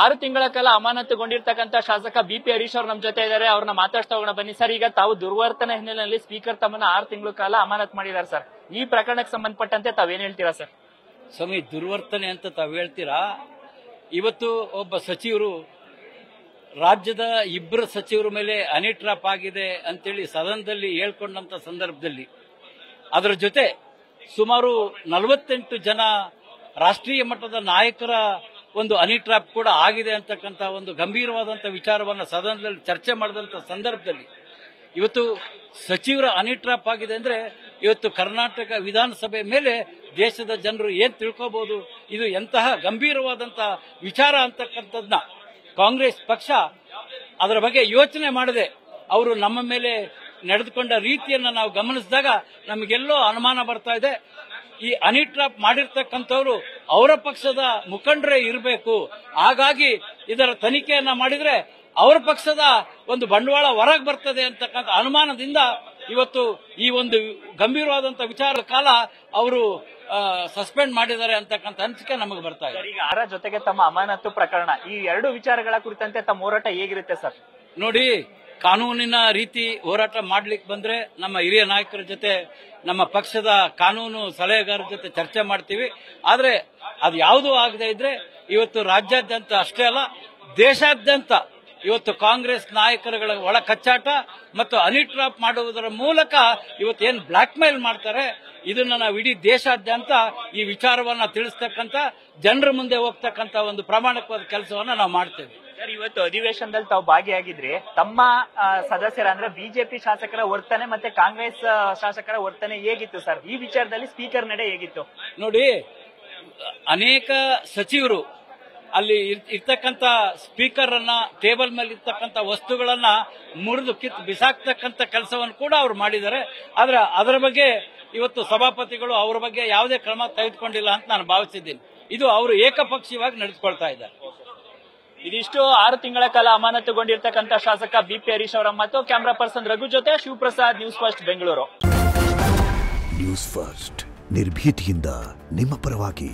6 ತಿಂಗಳ ಕಾಲ ಅಮಾನತುಗೊಂಡಿರ್ತಕ್ಕಂಥ ಶಾಸಕ ಬಿಪಿ ಹರೀಶ್ ಅವರು ನಮ್ಮ ಜೊತೆ ಇದ್ದಾರೆ. ಅವ್ರನ್ನ ಮಾತಾಡ್ತಾ ಹೋಗೋಣ ಬನ್ನಿ ಸರ್. ಈಗ ತಾವು ದುರ್ವರ್ತನೆ ಹಿನ್ನೆಲೆಯಲ್ಲಿ ಸ್ಪೀಕರ್ ತಮ್ಮನ್ನ 6 ತಿಂಗಳ ಕಾಲ ಅಮಾನತ್ ಮಾಡಿದ್ದಾರೆ ಸರ್. ಈ ಪ್ರಕರಣಕ್ಕೆ ಸಂಬಂಧಪಟ್ಟಂತೆ ತಾವೇನ್ ಹೇಳ್ತೀರಾ ಸರ್? ಸ್ವಾಮಿ, ದುರ್ವರ್ತನೆ ಅಂತ ತಾವು ಹೇಳ್ತೀರಾ? ಇವತ್ತು ಒಬ್ಬ ಸಚಿವರು ರಾಜ್ಯದ ಇಬ್ಬರು ಸಚಿವರ ಮೇಲೆ ಹನಿ ಟ್ರಾಪ್ ಆಗಿದೆ ಅಂತೇಳಿ ಸದನದಲ್ಲಿ ಹೇಳ್ಕೊಂಡಂತ ಸಂದರ್ಭದಲ್ಲಿ ಅದರ ಜೊತೆ ಸುಮಾರು 48 ಜನ ರಾಷ್ಟ್ರೀಯ ಮಟ್ಟದ ನಾಯಕರ ಒಂದು ಹನಿ ಟ್ರಾಪ್ ಕೂಡ ಆಗಿದೆ ಅಂತಕ್ಕಂಥ ಒಂದು ಗಂಭೀರವಾದಂತಹ ವಿಚಾರವನ್ನು ಸದನದಲ್ಲಿ ಚರ್ಚೆ ಮಾಡಿದಂತ ಸಂದರ್ಭದಲ್ಲಿ ಇವತ್ತು ಸಚಿವರ ಹನಿ ಟ್ರಾಪ್ ಆಗಿದೆ ಅಂದ್ರೆ ಇವತ್ತು ಕರ್ನಾಟಕ ವಿಧಾನಸಭೆ ಮೇಲೆ ದೇಶದ ಜನರು ಏನ್ ತಿಳ್ಕೋಬಹುದು, ಇದು ಎಂತಹ ಗಂಭೀರವಾದಂತಹ ವಿಚಾರ ಅಂತಕ್ಕಂಥದ್ನ ಕಾಂಗ್ರೆಸ್ ಪಕ್ಷ ಅದರ ಬಗ್ಗೆ ಯೋಚನೆ ಮಾಡದೆ ಅವರು ನಮ್ಮ ಮೇಲೆ ನಡೆದುಕೊಂಡ ರೀತಿಯನ್ನ ನಾವು ಗಮನಿಸಿದಾಗ ನಮಗೆಲ್ಲೋ ಅನುಮಾನ ಬರ್ತಾ ಇದೆ. ಈ ಹನಿ ಟ್ರಾಪ್ ಮಾಡಿರ್ತಕ್ಕಂಥವ್ರು ಅವರ ಪಕ್ಷದ ಮುಖಂಡರೇ ಇರಬೇಕು. ಹಾಗಾಗಿ ಇದರ ತನಿಖೆಯನ್ನ ಮಾಡಿದ್ರೆ ಅವರ ಪಕ್ಷದ ಒಂದು ಬಂಡವಾಳ ಹೊರಗೆ ಬರ್ತದೆ ಅಂತಕ್ಕಂಥ ಅನುಮಾನದಿಂದ ಇವತ್ತು ಈ ಒಂದು ಗಂಭೀರವಾದಂತಹ ವಿಚಾರ ಕಾಲ ಅವರು ಸಸ್ಪೆಂಡ್ ಮಾಡಿದ್ದಾರೆ ಅಂತಕ್ಕಂಥ ಅನಿಸಿಕೆ ನಮಗೆ ಬರ್ತಾ ಇದೆ. ಈಗ 6 ಜೊತೆಗೆ ತಮ್ಮ ಅಮಾನತು ಪ್ರಕರಣ, ಈ 2 ವಿಚಾರಗಳ ಕುರಿತಂತೆ ತಮ್ಮ ಹೋರಾಟ ಹೇಗಿರುತ್ತೆ ಸರ್? ನೋಡಿ, ಕಾನೂನಿನ ರೀತಿ ಹೋರಾಟ ಮಾಡ್ಲಿಕ್ಕೆ ಬಂದ್ರೆ ನಮ್ಮ ಹಿರಿಯ ನಾಯಕರ ಜೊತೆ ನಮ್ಮ ಪಕ್ಷದ ಕಾನೂನು ಸಲಹೆಗಾರರ ಜೊತೆ ಚರ್ಚೆ ಮಾಡ್ತೀವಿ. ಆದ್ರೆ ಅದು ಯಾವುದೂ ಆಗದೆ ಇದ್ರೆ ಇವತ್ತು ರಾಜ್ಯಾದ್ಯಂತ ಅಷ್ಟೇ ಅಲ್ಲ, ದೇಶಾದ್ಯಂತ ಇವತ್ತು ಕಾಂಗ್ರೆಸ್ ನಾಯಕರುಗಳ ಒಳ ಕಚ್ಚಾಟ ಮತ್ತು ಹನಿ ಟ್ರಾಪ್ ಮಾಡುವುದರ ಮೂಲಕ ಇವತ್ತೇನು ಬ್ಲಾಕ್ ಮೇಲ್ ಮಾಡ್ತಾರೆ, ಇದನ್ನ ನಾವು ಇಡೀ ದೇಶಾದ್ಯಂತ ಈ ವಿಚಾರವನ್ನ ತಿಳಿಸ್ತಕ್ಕಂಥ ಜನರ ಮುಂದೆ ಹೋಗ್ತಕ್ಕಂಥ ಒಂದು ಪ್ರಾಮಾಣಿಕವಾದ ಕೆಲಸವನ್ನ ನಾವು ಮಾಡ್ತೇವೆ. ಸರ್, ಇವತ್ತು ಅಧಿವೇಶನದಲ್ಲಿ ತಾವು ಭಾಗಿಯಾಗಿದ್ರಿ. ತಮ್ಮ ಸದಸ್ಯರ ಅಂದ್ರೆ ಬಿಜೆಪಿ ಶಾಸಕರ ವರ್ತನೆ ಮತ್ತೆ ಕಾಂಗ್ರೆಸ್ ಶಾಸಕರ ವರ್ತನೆ ಹೇಗಿತ್ತು ಸರ್? ಈ ವಿಚಾರದಲ್ಲಿ ಸ್ಪೀಕರ್ ನಡೆ ಹೇಗಿತ್ತು? ನೋಡಿ, ಅನೇಕ ಸಚಿವರು ಅಲ್ಲಿ ಇರ್ತಕ್ಕಂಥ ಸ್ಪೀಕರ್ ಅನ್ನ ಟೇಬಲ್ ಮೇಲೆ ಇರ್ತಕ್ಕಂಥ ವಸ್ತುಗಳನ್ನ ಮುರಿದು ಕಿತ್ತು ಬಿಸಾಕ್ತಕ್ಕಂಥ ಕೆಲಸವನ್ನು ಕೂಡ ಅವರು ಮಾಡಿದ್ದಾರೆ. ಆದ್ರೆ ಅದರ ಬಗ್ಗೆ ಇವತ್ತು ಸಭಾಪತಿಗಳು ಅವರ ಬಗ್ಗೆ ಯಾವುದೇ ಕ್ರಮ ತೆಗೆದುಕೊಂಡಿಲ್ಲ ಅಂತ ನಾನು ಭಾವಿಸಿದ್ದೀನಿ. ಇದು ಅವರು ಏಕಪಕ್ಷೀಯವಾಗಿ ನಡೆದುಕೊಳ್ತಾ ಇದ್ದಾರೆ. ಇದಿಷ್ಟು 6 ತಿಂಗಳ ಕಾಲ ಅಮಾನತುಗೊಂಡಿರ್ತಕ್ಕಂಥ ಶಾಸಕ ಬಿಪಿ ಹರೀಶ್ ಅವರ ಮತ್ತು ಕ್ಯಾಮರಾ ಪರ್ಸನ್ ರಘು ಜೊತೆ Shivaprasad, news first Bengaluru. News first ನಿರ್ಭೀತಿಯಿಂದ ನಿಮ್ಮ ಪರವಾಗಿ.